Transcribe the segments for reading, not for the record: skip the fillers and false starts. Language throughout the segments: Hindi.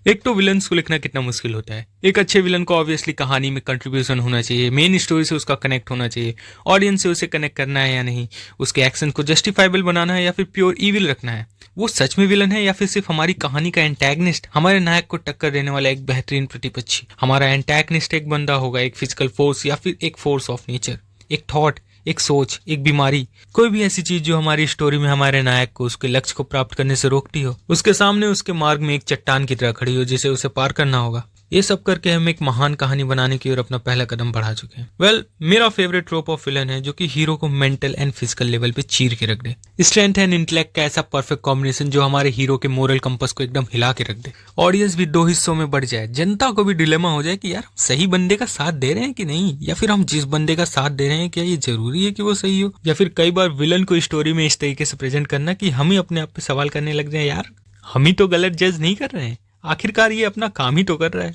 एक तो विलन्स को लिखना कितना मुश्किल होता है। एक अच्छे विलन को ऑब्वियसली कहानी में कंट्रीब्यूशन होना चाहिए, मेन स्टोरी से उसका कनेक्ट होना चाहिए, ऑडियंस से उसे कनेक्ट करना है या नहीं, उसके एक्शन को जस्टिफाइबल बनाना है या फिर प्योर ईविल रखना है, वो सच में विलन है या फिर सिर्फ हमारी कहानी का एंटैगनिस्ट, हमारे नायक को टक्कर देने वाला एक बेहतरीन प्रतिपक्षी। हमारा एंटैगनिस्ट एक बंदा होगा, एक फिजिकल फोर्स या फिर एक फोर्स ऑफ नेचर, एक थॉट, एक सोच, एक बीमारी, कोई भी ऐसी चीज जो हमारी स्टोरी में हमारे नायक को उसके लक्ष्य को प्राप्त करने से रोकती हो, उसके सामने उसके मार्ग में एक चट्टान की तरह खड़ी हो जिसे उसे पार करना होगा। ये सब करके हम एक महान कहानी बनाने की ओर अपना पहला कदम बढ़ा चुके हैं। वेल, मेरा फेवरेट ट्रोप ऑफ विलन है जो कि हीरो को मेंटल एंड फिजिकल लेवल पे चीर के रख दे। स्ट्रेंथ एंड इंटेलेक्ट का ऐसा परफेक्ट कॉम्बिनेशन जो हमारे हीरो के मोरल कंपास को एकदम हिला के रख दे। ऑडियंस भी दो हिस्सों में बढ़ जाए, जनता को भी डिलेमा हो जाए कि यार सही बंदे का साथ दे रहे हैं कि नहीं, या फिर हम जिस बंदे का साथ दे रहे हैं क्या ये जरूरी है कि वो सही हो। या फिर कई बार विलन को स्टोरी में इस तरीके से प्रेजेंट करना कि हम ही अपने आप पे सवाल करने लग जाए, यार हम ही तो गलत जज नहीं कर रहे हैं, आखिरकार ये अपना काम ही तो कर रहा है।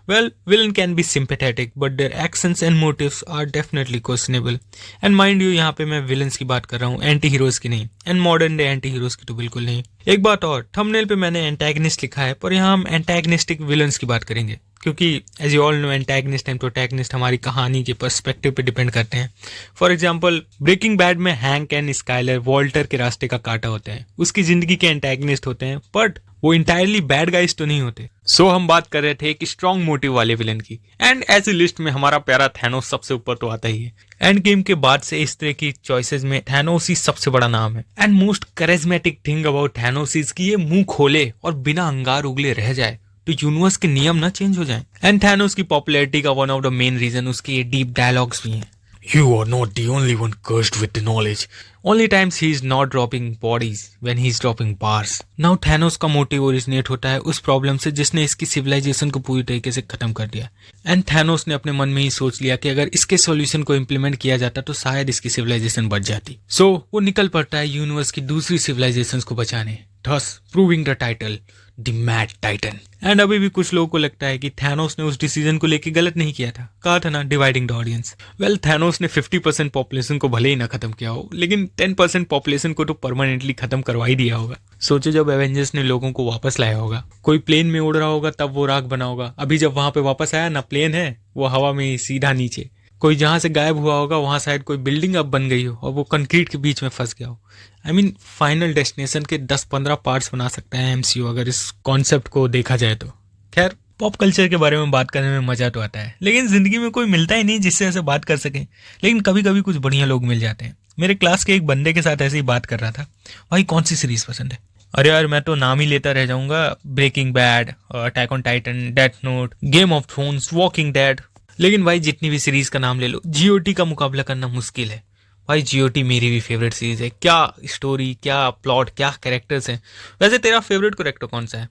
Well, villain can be sympathetic, but their actions and motives are definitely questionable. And mind you, यहाँ पे मैं villains की बात कर रहा हूँ, एंटी हीरोज की नहीं, and modern day anti heroes की तो बिल्कुल नहीं। एक बात और, थंबनेल पे मैंने एंटैगनिस्ट लिखा है, पर यहाँ हम एंटैगनिस्टिक विलन्स की बात करेंगे, क्योंकि as you all know antagonist and protagonist हमारी कहानी के पर्सपेक्टिव पे डिपेंड करते हैं। फॉर एग्जाम्पल, ब्रेकिंग बैड में हैंक एंड स्काइलर वॉल्टर के रास्ते का कांटा होते हैं, उसकी जिंदगी के एंटैगनिस्ट होते हैं, बट वो इंटायरली बैड गाइज तो नहीं होते। सो हम बात कर रहे थे एक स्ट्रॉन्ग मोटिव वाले विलन की, एंड ऐसी लिस्ट में हमारा प्यारा थैनोस सबसे ऊपर तो आता ही है। एंड गेम के बाद से इस तरह की चॉइसेस में थैनोस ही सबसे बड़ा नाम है। And most charismatic thing about Thanos is कि ये मुंह खोले और बिना अंगार उगले रह जाए तो यूनिवर्स के नियम ना चेंज हो जाए। एंड थैनोस की पॉपुलैरिटी का one of the main reason उसके ये डीप डायलॉग्स भी हैं। You are not the only one cursed with the knowledge. Only times he is not dropping bodies when he is dropping bars. Now Thanos का मोटिव ओरिजिनेट होता है उस प्रॉब्लम से जिसने इसकी सिविलाइजेशन को पूरी तरीके से खत्म कर दिया। एंड थैनोस ने अपने मन में ही सोच लिया कि अगर इसके सॉल्यूशन को इम्प्लीमेंट किया जाता तो शायद इसकी सिविलाइजेशन बढ़ जाती। सो वो निकल पड़ता है यूनिवर्स की दूसरी सिविलाइजेशन को बचाने, thus proving the title the mad Titan. And अभी भी कुछ लोगों को लगता है कि थैनोस ने उस डिसीजन को लेके गलत नहीं किया था, कहा था ना dividing the audience. Well, Thanos ने 50% पॉपुलेशन को भले ही ना खत्म किया हो, लेकिन 10% पॉपुलेशन को तो परमानेंटली खत्म करवा ही दिया होगा। सोचो जब एवेंजर्स ने लोगों को वापस लाया होगा, कोई प्लेन में उड़ रहा होगा तब वो राख बना होगा, अभी जब वहां पे वापस आया ना प्लेन है वो हवा में सीधा नीचे। कोई जहां से गायब हुआ होगा वहां शायद कोई बिल्डिंग अब बन गई हो और वो कंक्रीट के बीच में फंस गया हो। आई मीन फाइनल डेस्टिनेशन के 10-15 पार्ट्स बना सकता है एमसीयू अगर इस कॉन्सेप्ट को देखा जाए तो। खैर, पॉप कल्चर के बारे में बात करने में मजा तो आता है, लेकिन जिंदगी में कोई मिलता ही नहीं जिससे ऐसे बात कर सके। लेकिन कभी कभी कुछ बढ़िया लोग मिल जाते हैं। मेरे क्लास के एक बंदे के साथ ऐसे ही बात कर रहा था, भाई कौन सी सीरीज पसंद है? अरे यार मैं तो नाम ही लेता रह जाऊंगा, Breaking Bad, Attack on Titan, Death Note, Game of Thrones, Walking Dead. लेकिन भाई जितनी भी सीरीज का नाम ले लो, जीओटी का मुकाबला करना मुश्किल है। भाई जीओटी मेरी भी फेवरेट सीरीज है। क्या स्टोरी, क्या प्लॉट, क्या कैरेक्टर्स हैं। वैसे तेरा फेवरेट कैरेक्टर कौन सा है?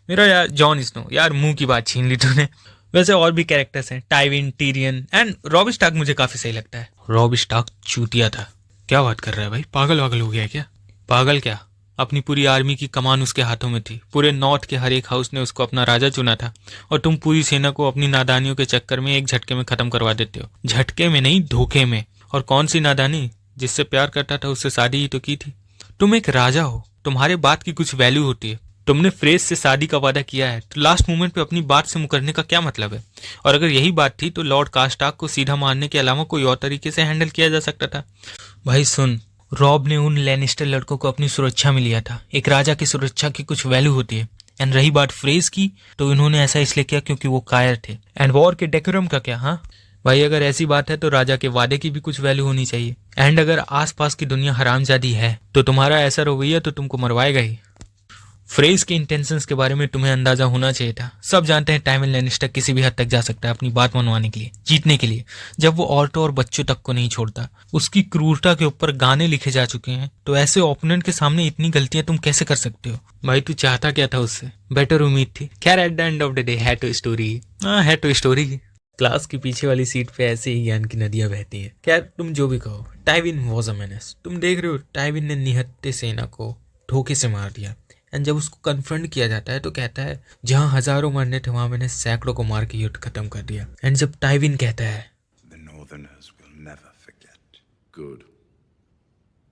मेरा यार जॉन स्नो। यार मुंह की बात छीन ली तूने। वैसे और भी कैरेक्टर्स हैं, Tywin, Tyrion and Robb Stark मुझे काफी सही लगता है। रॉब स्टार्क चूतिया था। क्या बात कर रहा है भाई, पागल वागल हो गया क्या? पागल क्या, अपनी पूरी आर्मी की कमान उसके हाथों में थी, पूरे नॉर्थ के हर एक हाउस ने उसको अपना राजा चुना था, और तुम पूरी सेना को अपनी नादानियों के चक्कर में एक झटके में खत्म करवा देते हो। झटके में नहीं, धोखे में। और कौन सी नादानी? जिससे प्यार करता था उससे शादी ही तो की थी। तुम एक राजा हो, तुम्हारे बात की कुछ वैल्यू होती है। तुमने फ्रेज से शादी का वादा किया है तो लास्ट मोमेंट पे अपनी बात से मुकरने का क्या मतलब है? और अगर यही बात थी तो लॉर्ड कास्टाक को सीधा मारने के अलावा कोई और तरीके से हैंडल किया जा सकता था। भाई सुन, रॉब ने उन लैनिस्टर लड़कों को अपनी सुरक्षा में लिया था। एक राजा की सुरक्षा की कुछ वैल्यू होती है। एंड रही बात फ्रेज की, तो इन्होंने ऐसा इसलिए किया क्योंकि वो कायर थे। एंड वॉर के डेकोरम का क्या? हाँ भाई, अगर ऐसी बात है तो राजा के वादे की भी कुछ वैल्यू होनी चाहिए। एंड अगर आसपास की दुनिया हरामजादी है तो तुम्हारा ऐसा रवैया तो तुमको मरवाएगा ही। फ्रेज के इंटेंशंस के बारे में तुम्हें अंदाजा होना चाहिए था। सब जानते हैं टाइविन लैनिस्टर किसी भी हद तक जा सकता है अपनी बात मनवाने के लिए, जीतने के लिए। जब वो औरतों और बच्चों तक को नहीं छोड़ता, उसकी क्रूरता के ऊपर गाने लिखे जा चुके हैं, तो ऐसे ओपोनेंट के सामने इतनी गलतियां तुम कैसे कर सकते हो? भाई तू चाहता क्या था उससे? बेटर उम्मीद थी। खैर at the end of the day है तो स्टोरी। हाँ है तो स्टोरी। क्लास की पीछे वाली सीट पे ऐसे ही ज्ञान की नदियां बहती हैं। खैर तुम जो भी कहो, टाइविन वॉज अ मेनेस। तुम देख रहे हो, टाइविन ने निहत्थे सेना को धोखे से मार दिया। एंड जब उसको कन्फ्रंट किया जाता है तो कहता है जहां हजारों मरने थे वहां मैंने सैकड़ों को मार के युद्ध खत्म कर दिया। एंड जब टाइविन कहता है The Northerners will never forget. Good.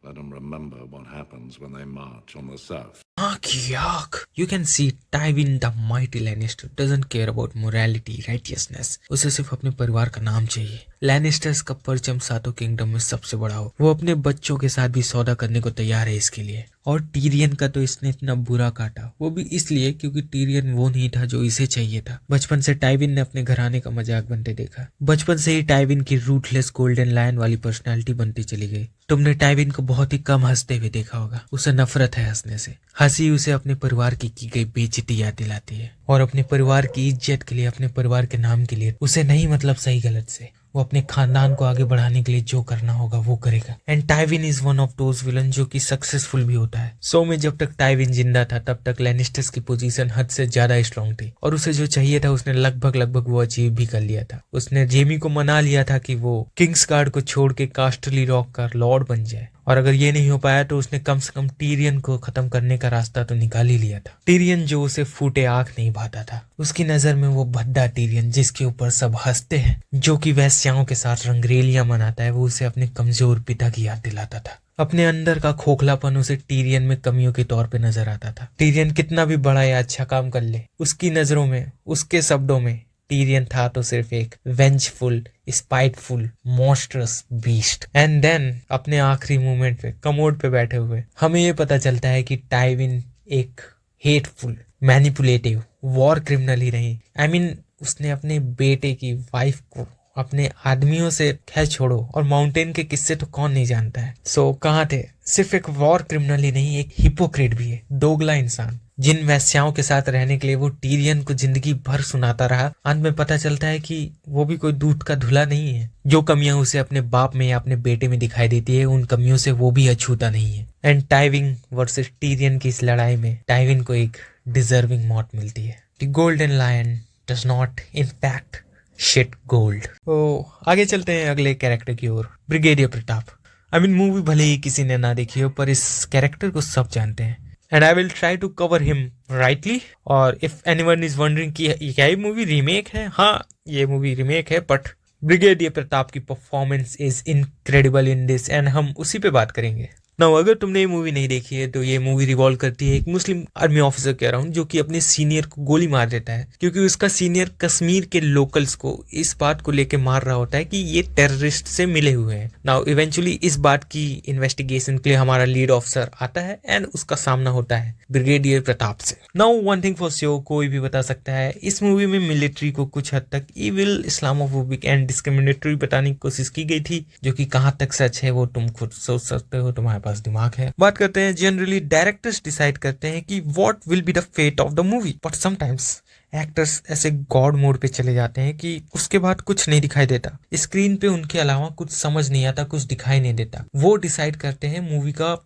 Let them remember what happens when they march on the south. आँख की आँख। You can see Tywin the Mighty Lannister doesn't care about morality, righteousness. उसे सिर्फ अपने परिवार का नाम चाहिए। लैनिस्टर्स का परचम सातों किंगडम में सबसे बड़ा हो, वो अपने बच्चों के साथ भी सौदा करने को तैयार है इसके लिए। और टीरियन का तो इसने इतना बुरा काटा, वो भी इसलिए क्योंकि टीरियन वो नहीं था जो इसे चाहिए था। बचपन से टाइविन ने अपने घराने का मजाक बनते देखा। बचपन से ही टाइविन की रूथलेस गोल्डन लायन वाली पर्सनालिटी बनती चली गई। तुमने टाइविन को बहुत ही कम हंसते हुए देखा होगा। उसे नफरत है हंसने से। हंसी उसे अपने परिवार की गई बेइज्जती याद दिलाती है, और अपने परिवार की इज्जत के लिए, अपने परिवार के नाम के लिए उसे नहीं मतलब सही गलत से। वो अपने खानदान को आगे बढ़ाने के लिए जो करना होगा वो करेगा। And Tywin is one of those villain जो कि सक्सेसफुल भी होता है। शो में जब तक टाइविन जिंदा था तब तक लैनिस्टर्स की पोजीशन हद से ज्यादा स्ट्रांग थी, और उसे जो चाहिए था उसने लगभग वो अचीव भी कर लिया था। उसने जेमी को मना लिया था कि वो किंग्स गार्ड को छोड़ के कास्टली रॉक का लॉर्ड बन जाए, और अगर ये नहीं हो पाया तो उसने कम से कम टीरियन को खत्म करने का रास्ता तो निकाल ही लिया था। टीरियन जो उसे फूटे आंख नहीं भाता था, उसकी नजर में वो भद्दा टीरियन जिसके ऊपर सब हंसते हैं, जो कि वैश्याओं के साथ रंगरेलियां मनाता है, वो उसे अपने कमजोर पिता की याद दिलाता था। अपने अंदर का खोखलापन उसे टीरियन में कमियों के तौर पे नजर आता था। टीरियन कितना भी बड़ा या अच्छा काम कर ले, उसकी नजरों में, उसके शब्दों में टीरियन था तो सिर्फ एक vengeful, spiteful, monstrous beast. And then अपने आखिरी मोमेंट पे कमोड पे बैठे हुए हमें ये पता चलता है कि टाइविन एक हेटफुल, मैनिपुलेटिव वॉर क्रिमिनल ही नहीं। I mean, उसने अपने बेटे की वाइफ को अपने आदमियों से, खैर छोड़ो, और माउंटेन के किस्से तो कौन नहीं जानता है। सो कहाँ थे? सिर्फ एक वॉर क्रिमिनल ही नहीं, एक हिपोक्रेट भी है, दोगला इंसान। जिन वैश्याओं के साथ रहने के लिए वो टीरियन को जिंदगी भर सुनाता रहा, अंत में पता चलता है कि वो भी कोई दूध का धुला नहीं है। जो कमियां उसे अपने बाप में या अपने बेटे में दिखाई देती है, उन कमियों से वो भी अछूता नहीं है। एंड टाइविन वर्सेस टीरियन की इस लड़ाई में टाइविन को एक डिजर्विंग मौत मिलती है। The golden lion does not in fact shit gold. तो आगे चलते हैं अगले कैरेक्टर की ओर, ब्रिगेडियर प्रताप। मूवी भले ही किसी ने ना देखी हो, पर इस कैरेक्टर को सब जानते हैं। And I will try to cover him rightly. और इफ एनीवन इज वंडरिंग कि क्या ये मूवी रीमेक है, हाँ ये मूवी रीमेक है, बट ब्रिगेडियर प्रताप की performance is incredible in this, and हम उसी पे बात करेंगे। नाउ अगर तुमने ये मूवी नहीं देखी है तो ये मूवी रिवॉल्व करती है एक मुस्लिम आर्मी ऑफिसर के अराउंड, जो कि अपने सीनियर को गोली मार देता है, क्योंकि उसका सीनियर कश्मीर के लोकल्स को इस बात को लेके मार रहा होता है कि ये टेररिस्ट से मिले हुए हैं। नाउ इवेंचुअली इस बात की इन्वेस्टिगेशन के लिए हमारा लीड ऑफिसर आता है, एंड उसका सामना होता है ब्रिगेडियर प्रताप से। Now one thing for sure, कोई भी बता सकता है, इस मूवी में मिलिट्री को कुछ हद तक इविल, इस्लामोफोबिक एंड डिस्क्रिमिनेटरी बताने की कोशिश की गई थी, जो कि कहाँ तक सच है वो तुम खुद सोच सकते हो, तुम्हारे पास दिमाग है। बात करते हैं जनरली डायरेक्टर्स डिसाइड करते हैं कि what will be the fate of the movie, but sometimes actors ऐसे गॉड मोड पे चले जाते हैं कि उसके बाद कुछ नहीं दिखाई देता, स्क्रीन पे उनके अलावा कुछ समझ नहीं आता, कुछ दिखाई नहीं देता। वो डिसाइड करते हैं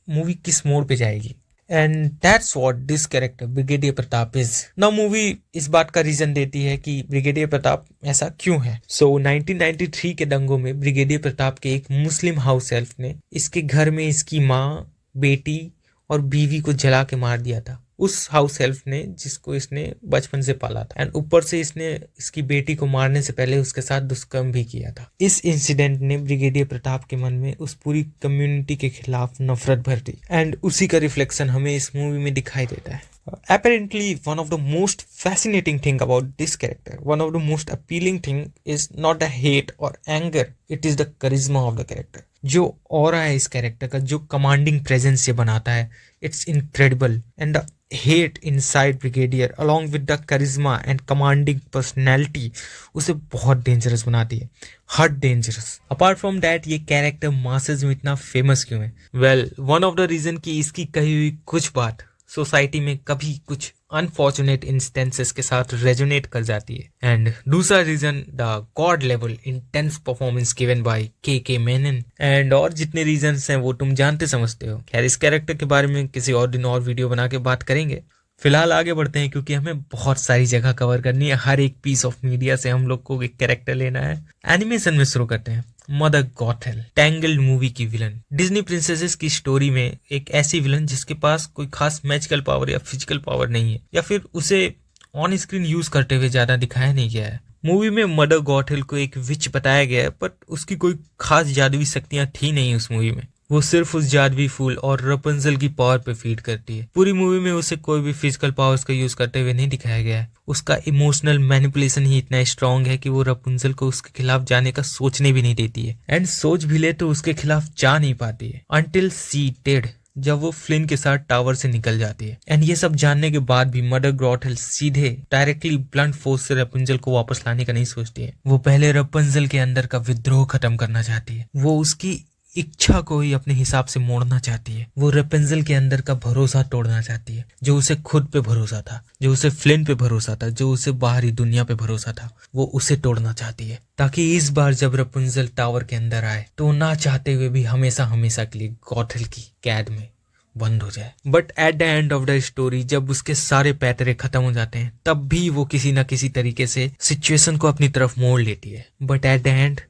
मूवी किस मोड पे जाएगी। And that's what this character brigadier Pratap is. Now movie इस बात का रीजन देती है कि ब्रिगेडियर प्रताप ऐसा क्यों है। सो 1993 के दंगों में ब्रिगेडियर प्रताप के एक मुस्लिम हाउस हेल्प ने इसके घर में इसकी माँ, बेटी और बीवी को जला के मार दिया था। उस हाउस हेल्प ने जिसको इसने बचपन से पाला था, एंड ऊपर से इसने इसकी बेटी को मारने से पहले उसके साथ दुष्कर्म भी किया था। इस इंसिडेंट ने ब्रिगेडियर प्रताप के मन में उस पूरी कम्युनिटी के खिलाफ नफरत भर दी, एंड उसी का रिफ्लेक्शन हमें इस मूवी में दिखाई देता है। Apparently, one of the most fascinating thing about this character, one of the most appealing thing is not the hate or anger, it is the charisma of the character. जो ऑरा है इस कैरेक्टर का, जो कमांडिंग प्रेजेंस ये बनाता है, it's incredible. And the hate inside brigadier along with the charisma and commanding personality उसे बहुत डेंजरस बनाती है, hurt dangerous. Apart from that, ये कैरेक्टर मासेस में इतना फेमस क्यों है? Well, one of the reason कि इसकी कही हुई कुछ बात सोसाइटी में कभी कुछ अनफॉर्चुनेट इंस्टेंसेस के साथ रेजोनेट कर जाती है। एंड दूसरा reason, the god level intense performance given by K Menon. And और जितने रीजंस हैं वो तुम जानते समझते हो। खैर, इस कैरेक्टर के बारे में किसी और दिन और वीडियो बना के बात करेंगे। फिलहाल आगे बढ़ते हैं, क्योंकि हमें बहुत सारी जगह कवर करनी है। हर एक पीस ऑफ मीडिया से हम लोग को एक कैरेक्टर लेना है। एनिमेशन में शुरू करते हैं। मदर गॉथेल, टैंगल्ड मूवी की विलन। डिज्नी प्रिंसेसेस की स्टोरी में एक ऐसी विलन जिसके पास कोई खास मैजिकल पावर या फिजिकल पावर नहीं है, या फिर उसे ऑन स्क्रीन यूज करते हुए ज्यादा दिखाया नहीं गया है। मूवी में मदर गॉथेल को एक विच बताया गया है, बट उसकी कोई खास जादुई शक्तियां थी नहीं उस मूवी में। वो सिर्फ उस जादुई फूल और रपुंजल की पावर पे फीड करती है। पूरी मूवी में उसे कोई भी फिजिकल पावर्स का यूज करते हुए नहीं दिखाया गया है। उसका इमोशनल मैनिपुलेशन ही इतना स्ट्रांग है कि वो रपुंजल को उसके खिलाफ जाने का सोचने भी नहीं देती है, एंड सोच भी ले तो उसके खिलाफ जा नहीं पाती है अंटिल शी डेड, जब वो फ्लिन के साथ टावर से निकल जाती है। एंड ये सब जानने के बाद भी मदर ग्रॉथल सीधे डायरेक्टली ब्लंट फोर्स से रपुंजल को वापस लाने का नहीं सोचती है। वो पहले रपुंजल के अंदर का विद्रोह खत्म करना चाहती है। वो उसकी इच्छा को ही अपने हिसाब से मोड़ना चाहती है। वो रपुंजल के अंदर का भरोसा तोड़ना चाहती है, जो उसे खुद पे भरोसा था, जो उसे फ्लिन पे भरोसा था, जो उसे बाहरी दुनिया पे भरोसा था, वो उसे तोड़ना चाहती है, ताकि इस बार जब रपुंजल टावर के अंदर आए तो ना चाहते हुए भी हमेशा हमेशा के लिए गॉथल की कैद में बंद हो जाए। But at the end of the story जब उसके सारे पैतरे खत्म हो जाते हैं तब भी वो किसी ना किसी तरीके से सिचुएशन को अपनी तरफ मोड़ लेती है। बट एट द एंड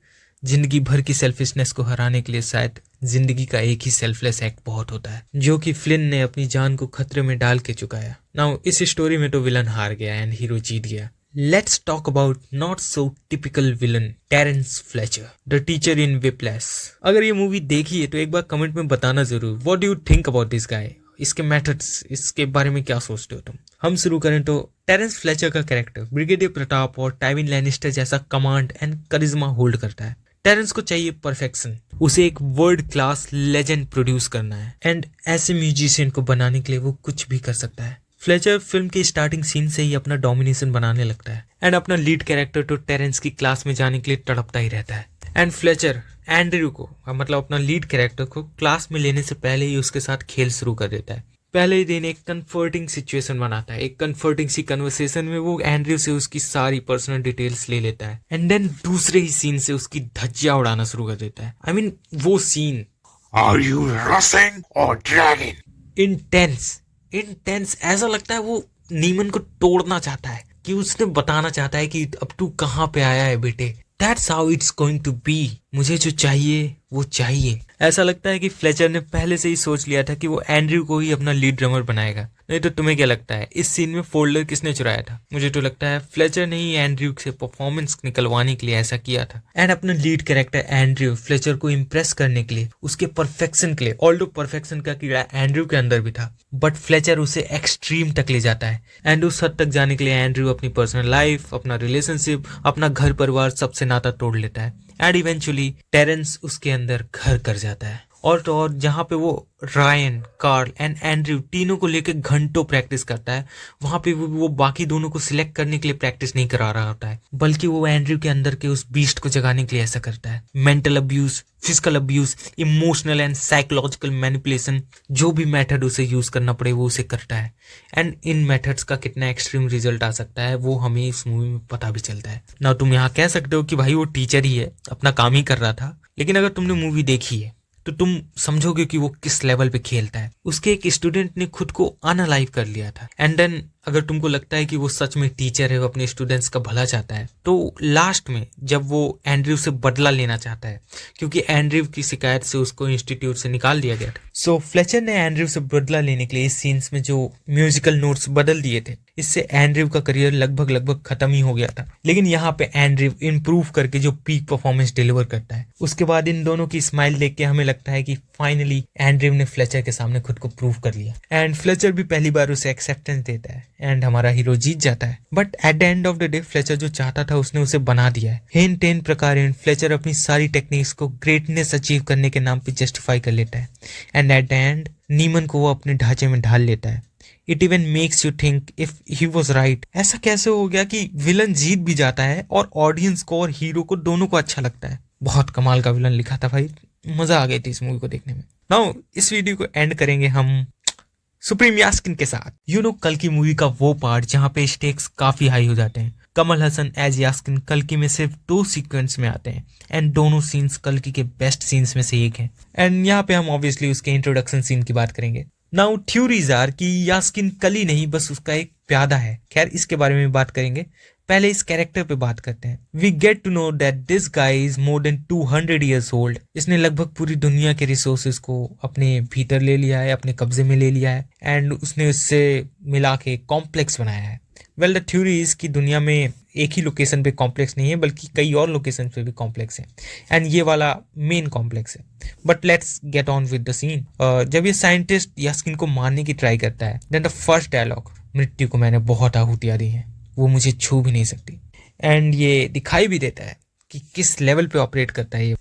जिंदगी भर की सेल्फिशनेस को हराने के लिए शायद जिंदगी का एक ही सेल्फलेस एक्ट बहुत होता है, जो कि फ्लिन ने अपनी जान को खतरे में डाल के चुकाया। नाउ इस स्टोरी में तो विलन हार गया एंड हीरो जीत गया। Let's talk about not so typical villain Terence Fletcher, the teacher in Whiplash. अगर ये मूवी देखी है तो एक बार कमेंट में बताना जरूर, what do you think about this guy, इसके मेथड्स, इसके बारे में क्या सोचते हो तुम। हम शुरू करें तो टेरेंस फ्लेचर का कैरेक्टर ब्रिगेडियर प्रताप और टाइविन लैनिस्टर जैसा कमांड एंड करिश्मा होल्ड करता है। टेरेंस को चाहिए परफेक्शन, उसे एक वर्ल्ड क्लास लेजेंड प्रोड्यूस करना है, एंड ऐसे म्यूजिशियन को बनाने के लिए वो कुछ भी कर सकता है। फ्लेचर फिल्म के स्टार्टिंग सीन से ही अपना डोमिनेशन बनाने लगता है, एंड अपना लीड कैरेक्टर तो टेरेंस की क्लास में जाने के लिए तड़पता ही रहता है। एंड फ्लेचर एंड्रयू को, मतलब अपना लीड कैरेक्टर को क्लास में लेने से पहले ही उसके साथ खेल शुरू कर देता है। पहले ही दिन एक कंफर्टिंग सिचुएशन बनाता है, एक कंफर्टिंग सी कन्वर्सेशन में वो एंड्रयू से उसकी सारी पर्सनल डिटेल्स ले लेता है, एंड देन दूसरे ही सीन से उसकी धज्जियां उड़ाना शुरू कर देता है। आई मीन वो scene, Are you Russian or dragon? Intense ऐसा लगता है वो नीमन को तोड़ना चाहता है, कि उसने बताना चाहता है कि अब तू कहाँ पे आया है बेटे, that's how it's going to be, मुझे जो चाहिए वो चाहिए। ऐसा लगता है कि फ्लेचर ने पहले से ही सोच लिया था कि वो एंड्रयू को ही अपना लीड ड्रमर बनाएगा। नहीं तो तुम्हें क्या लगता है इस सीन में फोल्डर किसने चुराया था? मुझे तो लगता है फ्लेचर ने ही एंड्रयू से परफॉर्मेंस निकलवाने के लिए ऐसा किया था। एंड अपना लीड कैरेक्टर एंड्रयू फ्लेचर को इम्प्रेस करने के लिए, उसके परफेक्शन के लिए, ऑल्दो परफेक्शन का कीड़ा एंड्रयू के अंदर भी था, बट फ्लेचर उसे एक्सट्रीम तक ले जाता है। एंड उस हद तक जाने के लिए एंड्रयू अपनी पर्सनल लाइफ, अपना रिलेशनशिप, अपना घर परिवार सबसे नाता तोड़ लेता है, एंड इवेंचुअली टेरेंस उसके अंदर घर कर जाता है। और तो और जहाँ पे वो रायन, कार्ल एंड एंड्रयू तीनों को लेकर घंटों प्रैक्टिस करता है, वहां पे वो बाकी दोनों को सिलेक्ट करने के लिए प्रैक्टिस नहीं करा रहा होता है, बल्कि वो एंड्रयू के अंदर के उस बीस्ट को जगाने के लिए ऐसा करता है। Mental abuse, physical abuse, emotional and psychological manipulation, जो भी मेथड उसे यूज करना पड़े वो उसे करता है। एंड इन मेथड्स का कितना एक्सट्रीम रिजल्ट आ सकता है वो हमें इस मूवी में पता भी चलता है ना। तुम यहाँ कह सकते हो कि भाई वो टीचर ही है, अपना काम ही कर रहा था, लेकिन अगर तुमने मूवी देखी है तो तुम समझोगे कि वो किस लेवल पे खेलता है। उसके एक स्टूडेंट ने खुद को अनअलाइव कर लिया था, एंड देन अगर तुमको लगता है कि वो सच में टीचर है, वो अपने स्टूडेंट्स का भला चाहता है, तो लास्ट में जब वो एंड्रयू से बदला लेना चाहता है, क्योंकि एंड्रयू की शिकायत से उसको इंस्टीट्यूट से निकाल दिया गया था, सो फ्लेचर ने एंड्रयू से बदला लेने के लिए इस सीन्स में जो म्यूजिकल नोट्स बदल दिए थे, इससे एंड्रयू का करियर लगभग खत्म ही हो गया था। लेकिन यहाँ पे एंड्रयू इम्प्रूव करके जो पीक परफॉर्मेंस डिलीवर करता है, उसके बाद इन दोनों की स्माइल देख के हमें लगता है कि फाइनली एंड्रयू ने फ्लेचर के सामने खुद को प्रूव कर लिया, एंड फ्लेचर भी पहली बार उसे एक्सेप्टेंस देता है, एंड हमारा हीरो जीत जाता है। But at the end of the day Fletcher जो चाहता था उसने उसे बना दिया है। हेन टेन प्रकार फ्लेचर अपनी सारी टेक्निक्स को ग्रेटनेस अचीव करने के नाम पे जस्टिफाई कर लेता है, एंड एट द एंड नीमन को वो अपने ढांचे में ढाल लेता है। It even makes you think if he was right, ऐसा कैसे हो गया कि विलन जीत भी जाता है और ऑडियंस को और हीरो को दोनों को अच्छा लगता है। बहुत कमाल का विलन लिखा था भाई, मजा आ गई थी इस मूवी को देखने में। नाउ इस वीडियो को एंड करेंगे हम सुप्रीम यास्किन के साथ। यू नो कल की मूवी का वो पार्ट जहाँ पे स्टेक्स काफी हाई हो जाते हैं। कमल हसन एज यास्किन कल्कि में सिर्फ 2 सीक्वेंस में आते हैं, एंड दोनों सीन्स कल्कि के बेस्ट सीन्स में से एक हैं। एंड यहाँ पे हम ऑब्वियसली उसके इंट्रोडक्शन सीन की बात करेंगे। नाउ थ्योरीज आर कि यास्किन कली नहीं बस उसका एक प्यादा है। खैर इसके बारे में बात करेंगे, पहले इस कैरेक्टर पे बात करते हैं। We get to know that this guy is more than 200 years old। इसने लगभग पूरी दुनिया के रिसोर्सेज को अपने भीतर ले लिया है, अपने कब्जे में ले लिया है, एंड उसने उससे मिला के कॉम्प्लेक्स बनाया है। वेल द थ्योरी इज कि दुनिया में एक ही लोकेशन पे कॉम्प्लेक्स नहीं है बल्कि कई और लोकेशन पे भी कॉम्प्लेक्स है, एंड ये वाला मेन कॉम्प्लेक्स है। But let's get on with the scene. जब ये साइंटिस्ट यास्किन को मारने की ट्राई करता है, देन द फर्स्ट डायलॉग, मृत्यु को मैंने बहुत आहुतियां दी हैं, वो मुझे छू भी नहीं सकती। एंड ये दिखाई भी देता है कि किस लेवल पे ऑपरेट करता है ये।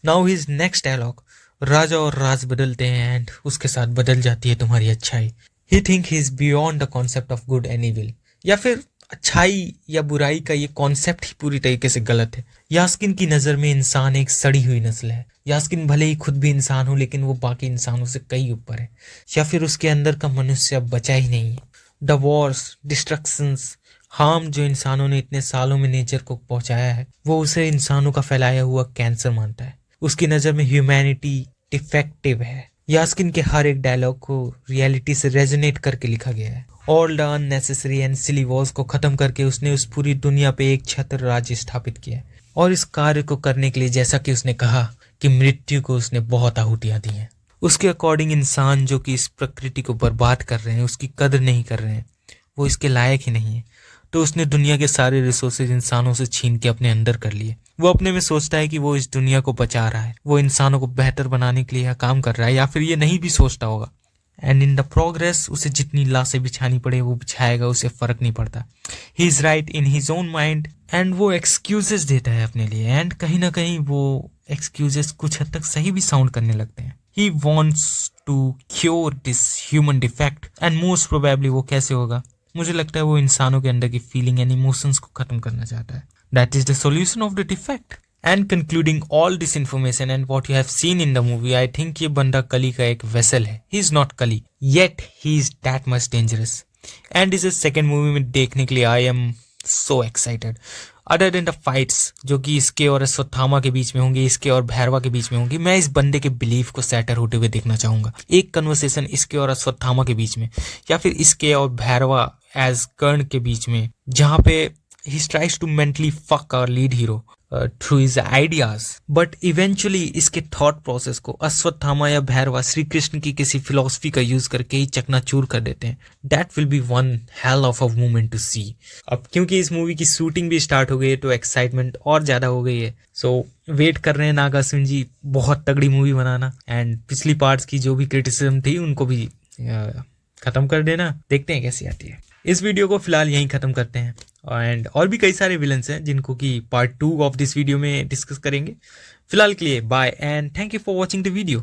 नाउ हिज नेक्स्ट डायलॉग, राजा और राज बदलते हैं एंड उसके साथ बदल जाती है तुम्हारी अच्छाई। He think he is beyond the concept of good and evil, या फिर अच्छाई या बुराई का ये कॉन्सेप्ट ही पूरी तरीके से गलत है। यास्किन की नजर में इंसान एक सड़ी हुई नस्ल है। यास्किन भले ही खुद भी इंसान हो, लेकिन वो बाकी इंसानों से कई ऊपर है, या फिर उसके अंदर का मनुष्य अब बचा ही नहीं है। द वॉर्स, डिस्ट्रक्शंस, हार्म जो इंसानों ने इतने सालों में नेचर को पहुंचाया है, वो उसे इंसानों का फैलाया हुआ कैंसर मानता है। उसकी नजर में ह्यूमैनिटी डिफेक्टिव है। यास्किन के हर एक डायलॉग को रियलिटी से रेजोनेट करके लिखा गया है। All the unnecessary and silly Wars को खत्म करके उसने उस पूरी दुनिया पे एक छत्र राज्य स्थापित किया है, और इस कार्य को करने के लिए जैसा कि उसने कहा कि मृत्यु को उसने बहुत आहुतियां दी हैं। उसके अकॉर्डिंग इंसान जो कि इस प्रकृति को बर्बाद कर रहे हैं, उसकी कदर नहीं कर रहे हैं, वो इसके लायक ही नहीं है। तो उसने दुनिया के सारे रिसोर्सेज इंसानों से छीन के अपने अंदर कर लिए। वो अपने में सोचता है कि वो इस दुनिया को बचा रहा है, वो इंसानों को बेहतर बनाने के लिए यह काम कर रहा है, या फिर ये नहीं भी सोचता होगा। एंड इन द प्रोग्रेस उसे जितनी लाशें बिछानी पड़े वो बिछाएगा, उसे फर्क नहीं पड़ता। He is right in his own mind, and वो एक्सक्यूजेस देता है अपने लिए, एंड कहीं ना कहीं वो एक्सक्यूजेस कुछ हद तक सही भी साउंड करने लगते हैं। He wants to cure this human defect, and most probably वो कैसे होगा, मुझे लगता है वो इंसानों के अंदर की फीलिंग एंड इमोशंस को खत्म करना चाहता है। That is the solution of the defect. And concluding all this information and what you have seen in the movie, I think ये बंदा कली का एक वेसल है। ही इज नॉट कली, yet he is that much dangerous. And इसे सेकेंड मूवी में देखने के लिए I am so excited. Other than the fights जो कि इसके और अश्वत्थामा के बीच में होंगी, इसके और भैरवा के बीच में होंगी, मैं इस बंदे के बिलीफ को सैटर होते हुए देखना चाहूंगा। एक कन्वर्सेशन इसके और अश्वत्थामा के बीच में, या फिर इसके और भैरवा एज कर्ण के बीच में, जहाँ पे he tries to mentally fuck our lead hero through his ideas, but eventually इसके थॉट प्रोसेस को अश्वत्थामा या भैरवा श्री कृष्ण की किसी फिलॉसफी का यूज करके ही चकनाचूर कर देते हैं। That will be one hell of a moment to see। अब क्योंकि इस मूवी की शूटिंग भी स्टार्ट हो गई है तो एक्साइटमेंट और ज्यादा हो गई है। सो वेट कर रहे हैं नाग अश्विन जी बहुत तगड़ी मूवी बनाना, एंड पिछली पार्ट्स की जो भी क्रिटिसिज्म थी उनको भी खत्म कर देना। देखते हैं कैसी आती है। इस वीडियो को फिलहाल यहीं खत्म करते हैं, एंड और भी कई सारे विलन्स हैं जिनको कि पार्ट 2 ऑफ दिस वीडियो में डिस्कस करेंगे। फिलहाल के लिए bye and thank you for watching the video.